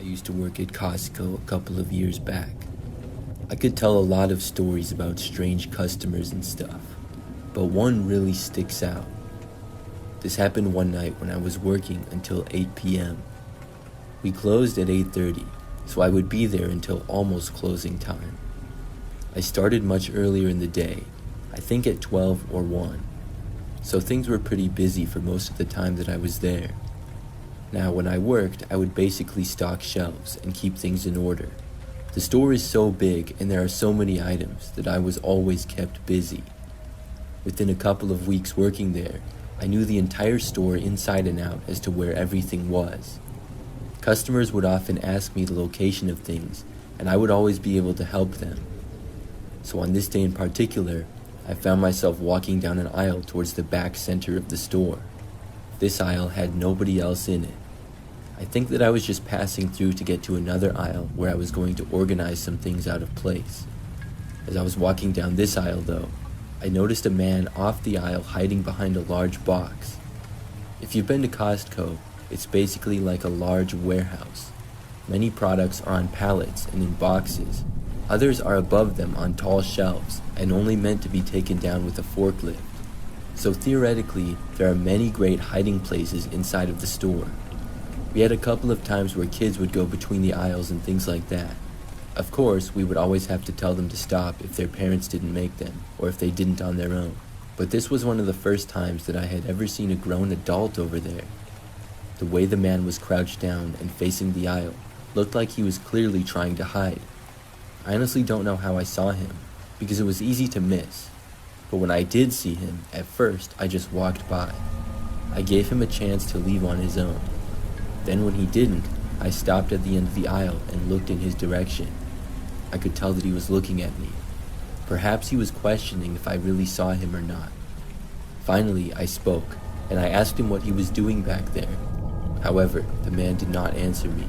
used to work at Costco a couple of years back. I could tell a lot of stories about strange customers and stuff, but one really sticks out. This happened one night when I was working until 8 p.m. We closed at 8:30, so I would be there until almost closing time. I started much earlier in the day, I think at 12 or 1, so things were pretty busy for most of the time that I was there. Now, when I worked, I would basically stock shelves and keep things in order. The store is so big and there are so many items that I was always kept busy. Within a couple of weeks working there, I knew the entire store inside and out as to where everything was. Customers would often ask me the location of things, and I would always be able to help them. So on this day in particular, I found myself walking down an aisle towards the back center of the store. This aisle had nobody else in it. I think that I was just passing through to get to another aisle where I was going to organize some things out of place. As I was walking down this aisle though, I noticed a man off the aisle hiding behind a large box. If you've been to Costco, it's basically like a large warehouse. Many products are on pallets and in boxes. Others are above them on tall shelves and only meant to be taken down with a forklift. So theoretically, there are many great hiding places inside of the store. We had a couple of times where kids would go between the aisles and things like that. Of course, we would always have to tell them to stop if their parents didn't make them, or if they didn't on their own. But this was one of the first times that I had ever seen a grown adult over there. The way the man was crouched down and facing the aisle looked like he was clearly trying to hide. I honestly don't know how I saw him, because it was easy to miss. But when I did see him, at first I just walked by. I gave him a chance to leave on his own. Then when he didn't, I stopped at the end of the aisle and looked in his direction. I could tell that he was looking at me. Perhaps he was questioning if I really saw him or not. Finally, I spoke, and I asked him what he was doing back there. However, the man did not answer me.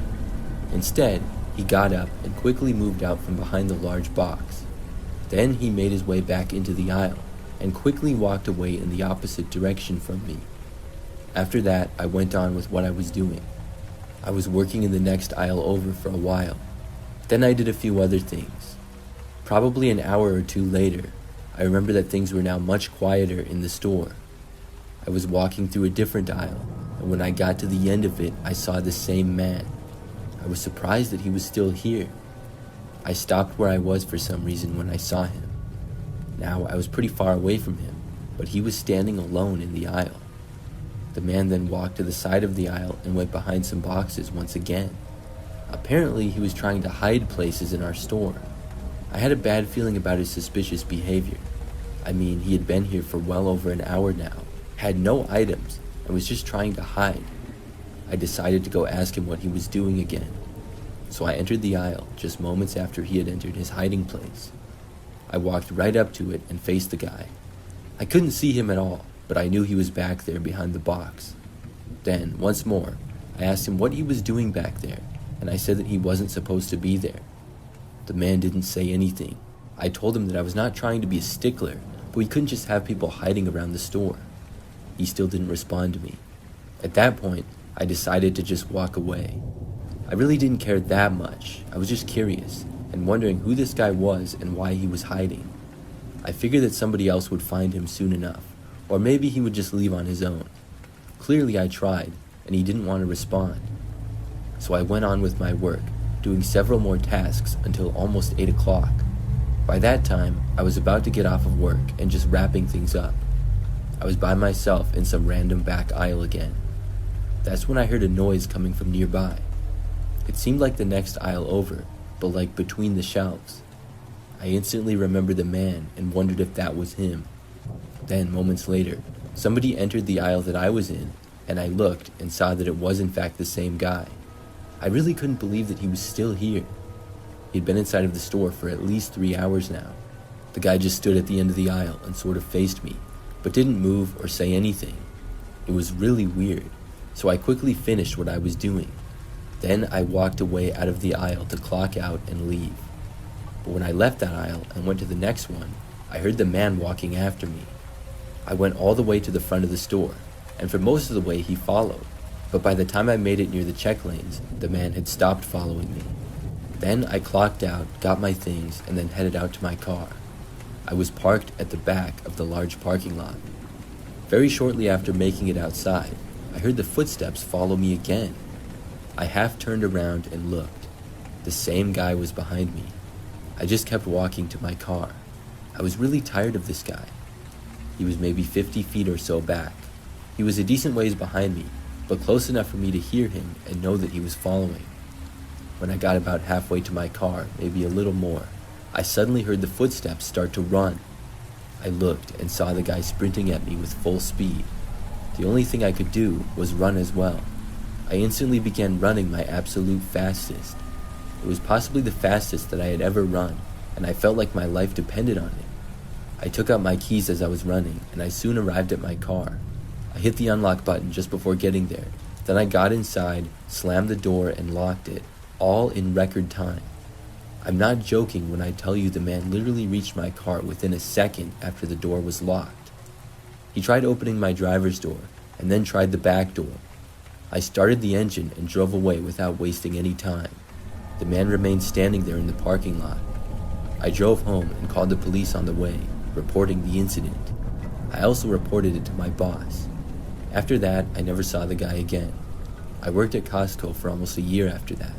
Instead, he got up and quickly moved out from behind the large box. Then he made his way back into the aisle and quickly walked away in the opposite direction from me. After that, I went on with what I was doing. I was working in the next aisle over for a while. Then I did a few other things. Probably an hour or two later, I remember that things were now much quieter in the store. I was walking through a different aisle, and when I got to the end of it, I saw the same man. I was surprised that he was still here. I stopped where I was for some reason when I saw him. Now, I was pretty far away from him, but he was standing alone in the aisle. The man then walked to the side of the aisle and went behind some boxes once again. Apparently, he was trying to hide places in our store. I had a bad feeling about his suspicious behavior. I mean, he had been here for well over an hour now, had no items, and was just trying to hide. I decided to go ask him what he was doing again. So I entered the aisle just moments after he had entered his hiding place. I walked right up to it and faced the guy. I couldn't see him at all, but I knew he was back there behind the box. Then, once more, I asked him what he was doing back there, and I said that he wasn't supposed to be there. The man didn't say anything. I told him that I was not trying to be a stickler, but we couldn't just have people hiding around the store. He still didn't respond to me. At that point, I decided to just walk away. I really didn't care that much. I was just curious, and wondering who this guy was and why he was hiding. I figured that somebody else would find him soon enough, or maybe he would just leave on his own. Clearly I tried, and he didn't want to respond. So I went on with my work, doing several more tasks until almost 8 o'clock. By that time, I was about to get off of work and just wrapping things up. I was by myself in some random back aisle again. That's when I heard a noise coming from nearby. It seemed like the next aisle over, but like between the shelves. I instantly remembered the man and wondered if that was him. Then, moments later, somebody entered the aisle that I was in, and I looked and saw that it was in fact the same guy. I really couldn't believe that he was still here. He'd been inside of the store for at least 3 hours now. The guy just stood at the end of the aisle and sort of faced me, but didn't move or say anything. It was really weird, so I quickly finished what I was doing. Then I walked away out of the aisle to clock out and leave. But when I left that aisle and went to the next one, I heard the man walking after me. I went all the way to the front of the store, and for most of the way he followed. but by the time I made it near the check lanes, the man had stopped following me. Then I clocked out, got my things, and then headed out to my car. I was parked at the back of the large parking lot. Very shortly after making it outside, I heard the footsteps follow me again. I half turned around and looked. The same guy was behind me. I just kept walking to my car. I was really tired of this guy. He was maybe 50 feet or so back. He was a decent ways behind me, but close enough for me to hear him and know that he was following. When I got about halfway to my car, maybe a little more, I suddenly heard the footsteps start to run. I looked and saw the guy sprinting at me with full speed. The only thing I could do was run as well. I instantly began running my absolute fastest. It was possibly the fastest that I had ever run, and I felt like my life depended on it. I took out my keys as I was running, and I soon arrived at my car. I hit the unlock button just before getting there. Then I got inside, slammed the door, and locked it, all in record time. I'm not joking when I tell you the man literally reached my car within a second after the door was locked. He tried opening my driver's door, and then tried the back door. I started the engine and drove away without wasting any time. The man remained standing there in the parking lot. I drove home and called the police on the way, reporting the incident. I also reported it to my boss. After that, I never saw the guy again. I worked at Costco for almost a year after that.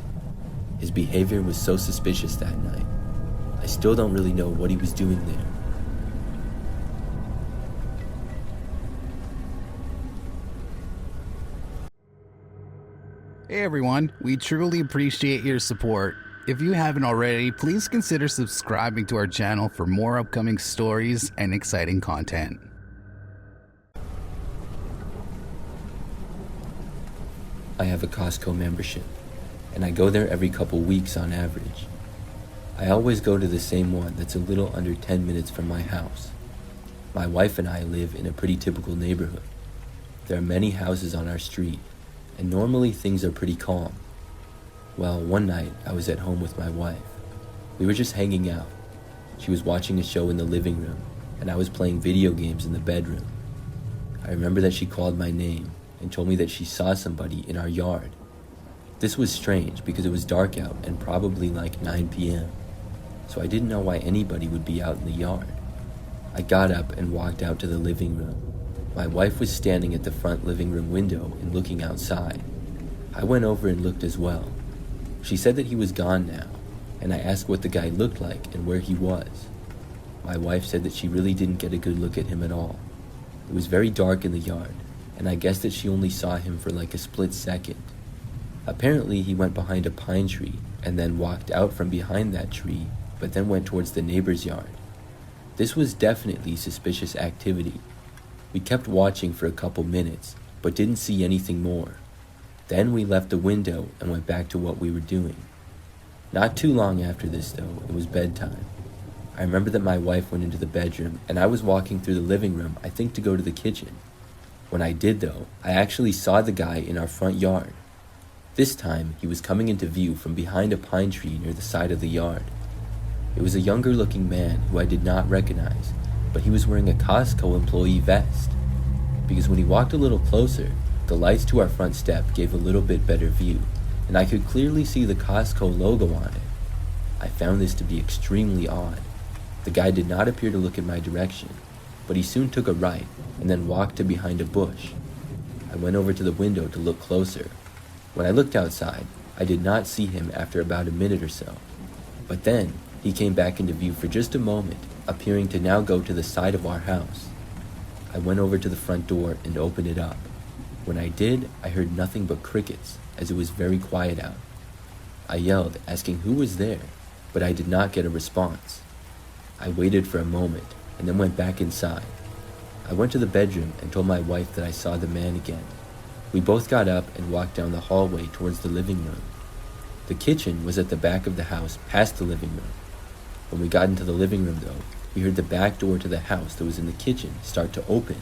His behavior was so suspicious that night. I still don't really know what he was doing there. Hey everyone, we truly appreciate your support. If you haven't already, please consider subscribing to our channel for more upcoming stories and exciting content. I have a Costco membership, and I go there every couple weeks on average. I always go to the same one that's a little under 10 minutes from my house. My wife and I live in a pretty typical neighborhood. There are many houses on our street, and normally things are pretty calm. Well, one night I was at home with my wife. We were just hanging out. She was watching a show in the living room, and I was playing video games in the bedroom. I remember that she called my name and told me that she saw somebody in our yard. This was strange because it was dark out and probably like 9 p.m., so I didn't know why anybody would be out in the yard. I got up and walked out to the living room. My wife was standing at the front living room window and looking outside. I went over and looked as well. She said that he was gone now, and I asked what the guy looked like and where he was. My wife said that she really didn't get a good look at him at all. It was very dark in the yard, and I guessed that she only saw him for like a split second. Apparently he went behind a pine tree and then walked out from behind that tree, but then went towards the neighbor's yard. This was definitely suspicious activity. We kept watching for a couple minutes, but didn't see anything more. Then we left the window and went back to what we were doing. Not too long after this though, it was bedtime. I remember that my wife went into the bedroom and I was walking through the living room, I think to go to the kitchen. When I did though, I actually saw the guy in our front yard. This time, he was coming into view from behind a pine tree near the side of the yard. It was a younger looking man who I did not recognize, but he was wearing a Costco employee vest. Because when he walked a little closer, the lights to our front step gave a little bit better view, and I could clearly see the Costco logo on it. I found this to be extremely odd. The guy did not appear to look in my direction, but he soon took a right and then walked to behind a bush. I went over to the window to look closer. When I looked outside, I did not see him after about a minute or so. But then, he came back into view for just a moment, appearing to now go to the side of our house. I went over to the front door and opened it up. When I did, I heard nothing but crickets, as it was very quiet out. I yelled, asking who was there, but I did not get a response. I waited for a moment, and then went back inside. I went to the bedroom and told my wife that I saw the man again. We both got up and walked down the hallway towards the living room. The kitchen was at the back of the house, past the living room. When we got into the living room though, we heard the back door to the house that was in the kitchen start to open,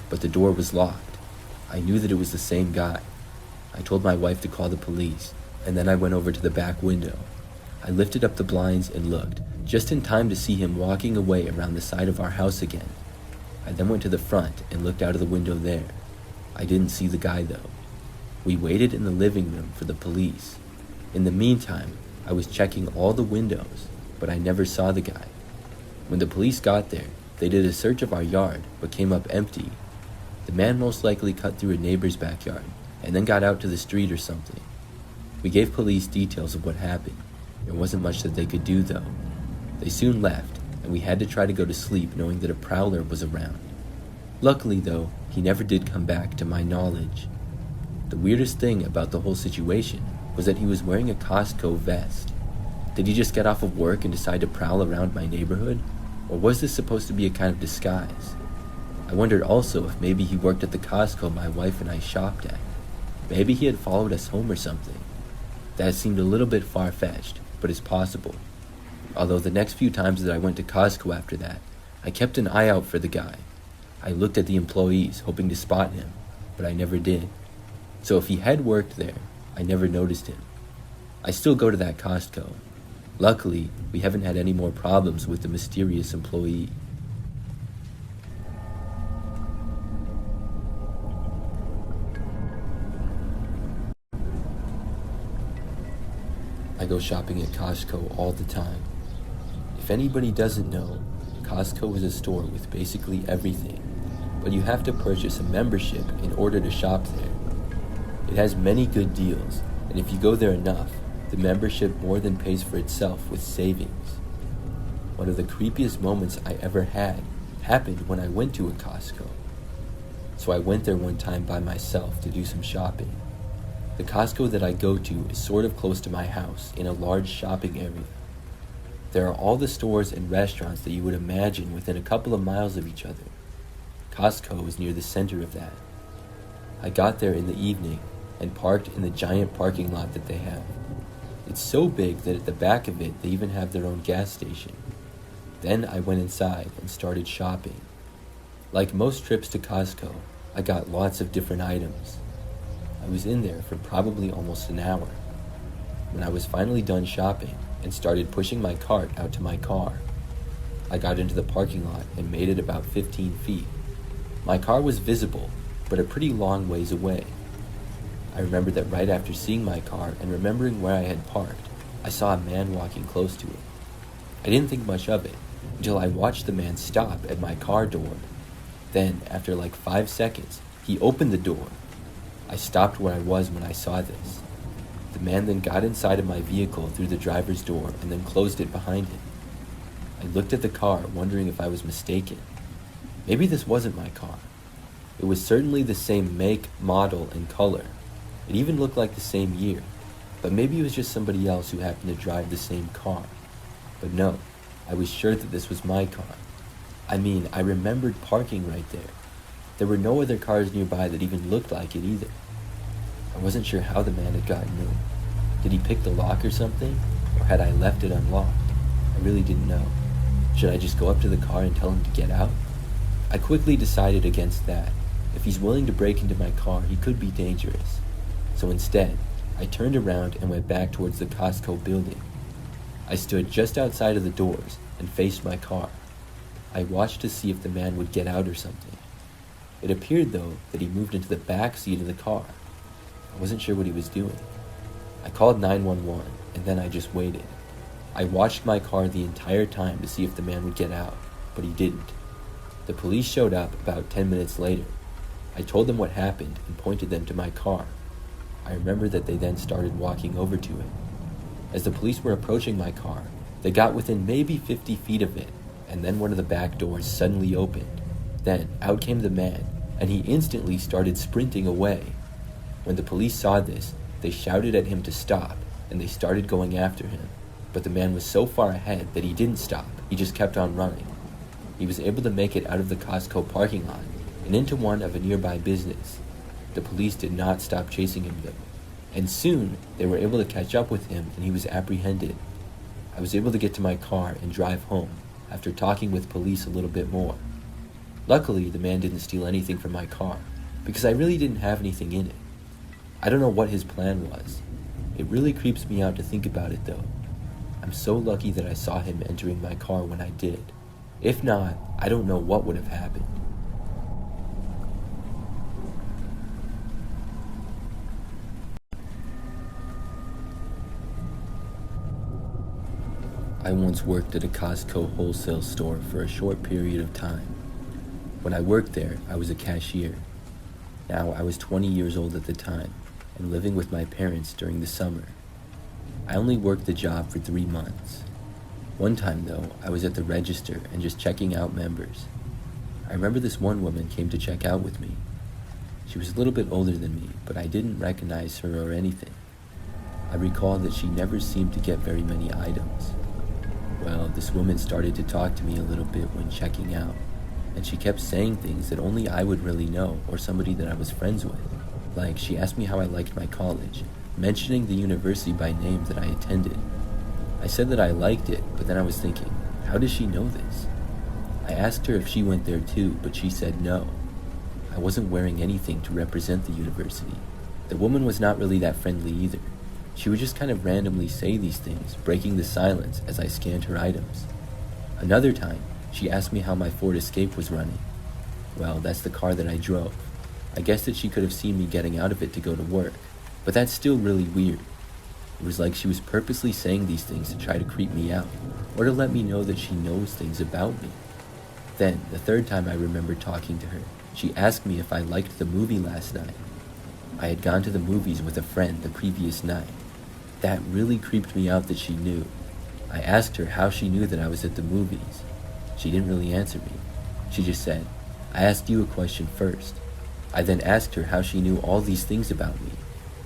but the door was locked. I knew that it was the same guy. I told my wife to call the police, and then I went over to the back window. I lifted up the blinds and looked, just in time to see him walking away around the side of our house again. I then went to the front and looked out of the window there. I didn't see the guy though. We waited in the living room for the police. In the meantime, I was checking all the windows, but I never saw the guy. When the police got there, they did a search of our yard, but came up empty. The man most likely cut through a neighbor's backyard, and then got out to the street or something. We gave police details of what happened. There wasn't much that they could do though. They soon left, and we had to try to go to sleep knowing that a prowler was around. Luckily though, he never did come back to my knowledge. The weirdest thing about the whole situation was that he was wearing a Costco vest. Did he just get off of work and decide to prowl around my neighborhood? Or was this supposed to be a kind of disguise? I wondered also if maybe he worked at the Costco my wife and I shopped at. Maybe he had followed us home or something. That seemed a little bit far-fetched, but it's possible. Although the next few times that I went to Costco after that, I kept an eye out for the guy. I looked at the employees, hoping to spot him, but I never did. So if he had worked there, I never noticed him. I still go to that Costco. Luckily, we haven't had any more problems with the mysterious employee. I go shopping at Costco all the time. If anybody doesn't know, Costco is a store with basically everything, but you have to purchase a membership in order to shop there. It has many good deals, and if you go there enough, the membership more than pays for itself with savings. One of the creepiest moments I ever had happened when I went to a Costco. So I went there one time by myself to do some shopping. The Costco that I go to is sort of close to my house in a large shopping area. There are all the stores and restaurants that you would imagine within a couple of miles of each other. Costco is near the center of that. I got there in the evening and parked in the giant parking lot that they have. It's so big that at the back of it they even have their own gas station. Then I went inside and started shopping. Like most trips to Costco, I got lots of different items. I was in there for probably almost an hour. When I was finally done shopping and started pushing my cart out to my car, I got into the parking lot and made it about 15 feet. My car was visible, but a pretty long ways away. I remember that right after seeing my car and remembering where I had parked, I saw a man walking close to it. I didn't think much of it until I watched the man stop at my car door. Then, after like 5 seconds, he opened the door. I stopped where I was when I saw this. The man then got inside of my vehicle through the driver's door and then closed it behind him. I looked at the car, wondering if I was mistaken. Maybe this wasn't my car. It was certainly the same make, model, and color. It even looked like the same year, but maybe it was just somebody else who happened to drive the same car. But no, I was sure that this was my car. I mean, I remembered parking right there. There were no other cars nearby that even looked like it either. I wasn't sure how the man had gotten in. Did he pick the lock or something? Or had I left it unlocked? I really didn't know. Should I just go up to the car and tell him to get out? I quickly decided against that. If he's willing to break into my car, he could be dangerous. So instead, I turned around and went back towards the Costco building. I stood just outside of the doors and faced my car. I watched to see if the man would get out or something. It appeared, though, that he moved into the back seat of the car. I wasn't sure what he was doing. I called 911, and then I just waited. I watched my car the entire time to see if the man would get out, but he didn't. The police showed up about 10 minutes later. I told them what happened and pointed them to my car. I remember that they then started walking over to it. As the police were approaching my car, they got within maybe 50 feet of it, and then one of the back doors suddenly opened. Then out came the man, and he instantly started sprinting away. When the police saw this, they shouted at him to stop, and they started going after him. But the man was so far ahead that he didn't stop, he just kept on running. He was able to make it out of the Costco parking lot and into one of a nearby business. The police did not stop chasing him though, and soon they were able to catch up with him and he was apprehended. I was able to get to my car and drive home after talking with police a little bit more. Luckily, the man didn't steal anything from my car, because I really didn't have anything in it. I don't know what his plan was. It really creeps me out to think about it though. I'm so lucky that I saw him entering my car when I did. If not, I don't know what would have happened. I once worked at a Costco wholesale store for a short period of time. When I worked there, I was a cashier. Now, I was 20 years old at the time and living with my parents during the summer. I only worked the job for 3 months. One time, though, I was at the register and just checking out members. I remember this one woman came to check out with me. She was a little bit older than me, but I didn't recognize her or anything. I recall that she never seemed to get very many items. Well, this woman started to talk to me a little bit when checking out, and she kept saying things that only I would really know or somebody that I was friends with. Like, she asked me how I liked my college, mentioning the university by name that I attended. I said that I liked it, but then I was thinking, how does she know this? I asked her if she went there too, but she said no. I wasn't wearing anything to represent the university. The woman was not really that friendly either. She would just kind of randomly say these things, breaking the silence as I scanned her items. Another time, she asked me how my Ford Escape was running. Well, that's the car that I drove. I guess that she could have seen me getting out of it to go to work, but that's still really weird. It was like she was purposely saying these things to try to creep me out, or to let me know that she knows things about me. Then, the third time I remember talking to her, she asked me if I liked the movie last night. I had gone to the movies with a friend the previous night. That really creeped me out that she knew. I asked her how she knew that I was at the movies. She didn't really answer me. She just said, "I asked you a question first." I then asked her how she knew all these things about me.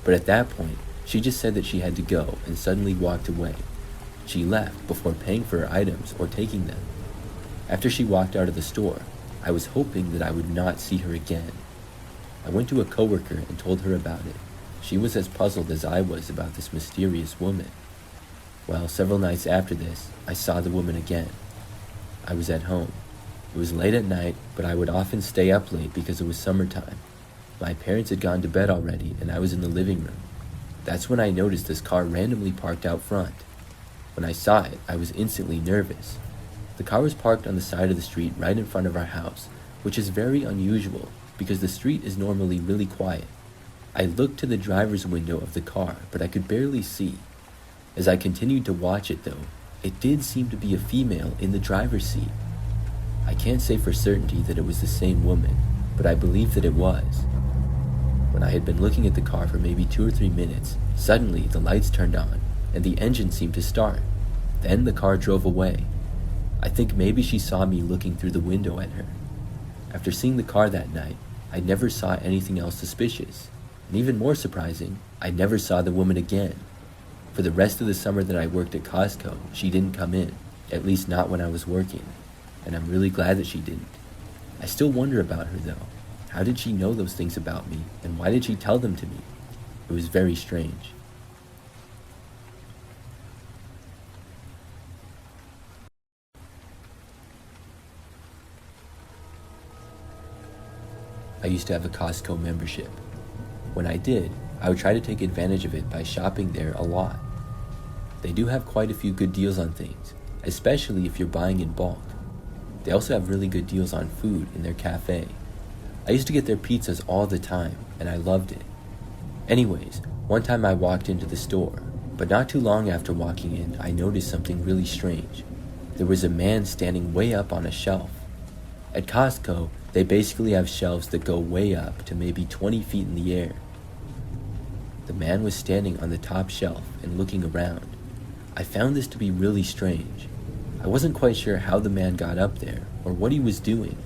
But at that point, she just said that she had to go and suddenly walked away. She left before paying for her items or taking them. After she walked out of the store, I was hoping that I would not see her again. I went to a coworker and told her about it. She was as puzzled as I was about this mysterious woman. Well, several nights after this, I saw the woman again. I was at home. It was late at night, but I would often stay up late because it was summertime. My parents had gone to bed already, and I was in the living room. That's when I noticed this car randomly parked out front. When I saw it, I was instantly nervous. The car was parked on the side of the street right in front of our house, which is very unusual because the street is normally really quiet. I looked to the driver's window of the car, but I could barely see. As I continued to watch it though, it did seem to be a female in the driver's seat. I can't say for certainty that it was the same woman, but I believe that it was. When I had been looking at the car for maybe 2 or 3 minutes, suddenly the lights turned on and the engine seemed to start. Then the car drove away. I think maybe she saw me looking through the window at her. After seeing the car that night, I never saw anything else suspicious. And even more surprising, I never saw the woman again. For the rest of the summer that I worked at Costco, she didn't come in, at least not when I was working. And I'm really glad that she didn't. I still wonder about her though. How did she know those things about me, and why did she tell them to me? It was very strange. I used to have a Costco membership. When I did, I would try to take advantage of it by shopping there a lot. They do have quite a few good deals on things, especially if you're buying in bulk. They also have really good deals on food in their cafe. I used to get their pizzas all the time, and I loved it. Anyways, one time I walked into the store, but not too long after walking in, I noticed something really strange. There was a man standing way up on a shelf. At Costco, they basically have shelves that go way up to maybe 20 feet in the air. The man was standing on the top shelf and looking around. I found this to be really strange. I wasn't quite sure how the man got up there or what he was doing.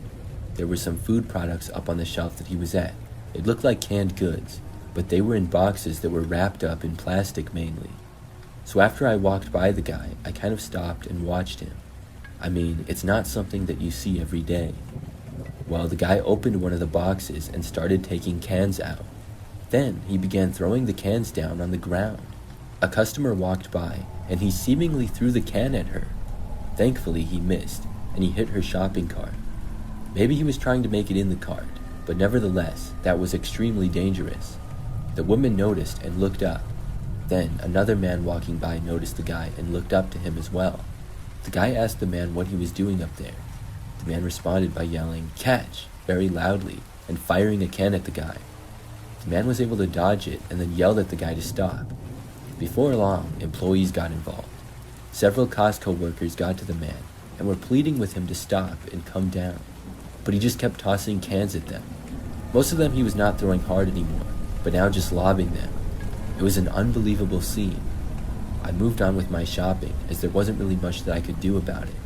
There were some food products up on the shelf that he was at. It looked like canned goods, but they were in boxes that were wrapped up in plastic mainly. So after I walked by the guy, I kind of stopped and watched him. I mean, it's not something that you see every day. Well, the guy opened one of the boxes and started taking cans out. Then he began throwing the cans down on the ground. A customer walked by, and he seemingly threw the can at her. Thankfully, he missed, and he hit her shopping cart. Maybe he was trying to make it in the cart, but nevertheless, that was extremely dangerous. The woman noticed and looked up. Then another man walking by noticed the guy and looked up to him as well. The guy asked the man what he was doing up there. The man responded by yelling, "Catch!" very loudly and firing a can at the guy. The man was able to dodge it and then yelled at the guy to stop. Before long, employees got involved. Several Costco workers got to the man and were pleading with him to stop and come down, but he just kept tossing cans at them. Most of them he was not throwing hard anymore, but now just lobbing them. It was an unbelievable scene. I moved on with my shopping, as there wasn't really much that I could do about it.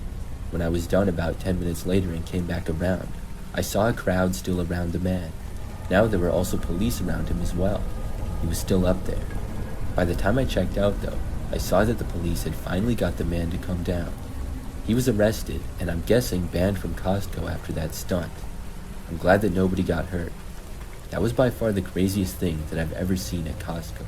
When I was done about 10 minutes later and came back around, I saw a crowd still around the man. Now there were also police around him as well. He was still up there. By the time I checked out though, I saw that the police had finally got the man to come down. He was arrested, and I'm guessing banned from Costco after that stunt. I'm glad that nobody got hurt. That was by far the craziest thing that I've ever seen at Costco.